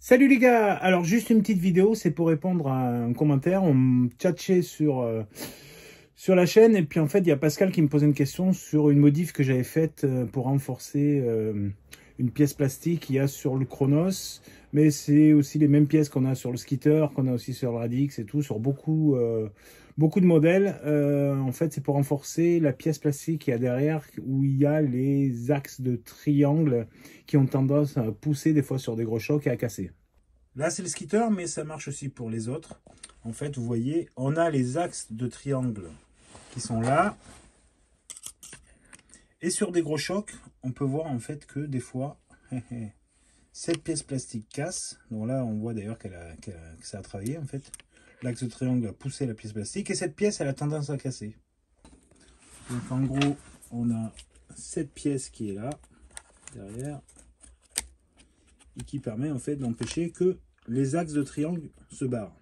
Salut les gars, alors juste une petite vidéo, c'est pour répondre à un commentaire. On me tchatchait sur la chaîne et puis en fait il y a Pascal qui me posait une question sur une modif que j'avais faite pour renforcer une pièce plastique qu'il y a sur le Chronos, mais c'est aussi les mêmes pièces qu'on a sur le Skitter, qu'on a aussi sur le Radix et tout, sur beaucoup de modèles. En fait c'est pour renforcer la pièce plastique qu'il y a derrière où il y a les axes de triangle qui ont tendance à pousser des fois sur des gros chocs et à casser. Là, c'est le Skitter, mais ça marche aussi pour les autres. En fait, vous voyez, on a les axes de triangle qui sont là. Et sur des gros chocs, on peut voir en fait que des fois, cette pièce plastique casse. Donc là, on voit d'ailleurs que ça a travaillé en fait. L'axe de triangle a poussé la pièce plastique et cette pièce, elle a tendance à casser. Donc en gros, on a cette pièce qui est là, derrière, et qui permet en fait d'empêcher que les axes de triangle se barrent.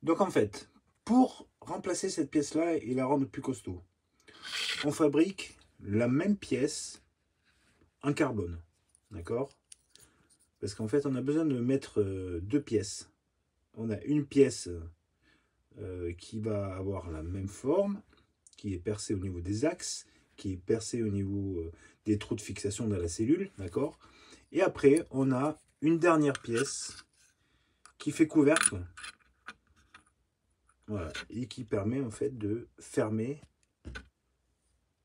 Donc en fait, pour remplacer cette pièce-là et la rendre plus costaud, on fabrique la même pièce en carbone. D'accord? Parce qu'en fait, on a besoin de mettre deux pièces. On a une pièce qui va avoir la même forme, qui est percée au niveau des axes, qui est percée au niveau des trous de fixation dans la cellule. D'accord? Et après, on a une dernière pièce qui fait couvercle. Voilà, et qui permet en fait de fermer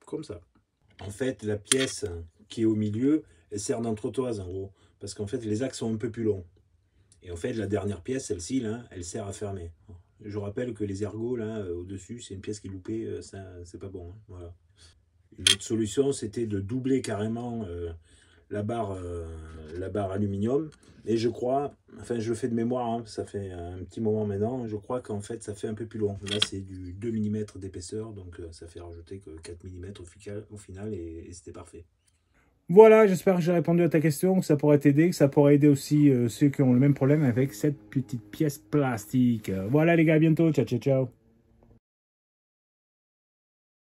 comme ça. En fait, la pièce qui est au milieu, elle sert d'entretoise en gros, parce qu'en fait les axes sont un peu plus longs. Et en fait, la dernière pièce, celle-ci, là, elle sert à fermer. Je rappelle que les ergots, là, au-dessus, c'est une pièce qui est loupée, ça, c'est pas bon. Hein, voilà. Une autre solution, c'était de doubler carrément la barre aluminium. Et je crois, enfin je le fais de mémoire, hein, ça fait un petit moment maintenant, je crois qu'en fait ça fait un peu plus long. Là c'est du 2 mm d'épaisseur, donc ça fait rajouter que 4 mm au final et c'était parfait. Voilà, j'espère que j'ai répondu à ta question, que ça pourrait t'aider, que ça pourrait aider aussi ceux qui ont le même problème avec cette petite pièce plastique. Voilà les gars, à bientôt, ciao ciao ciao.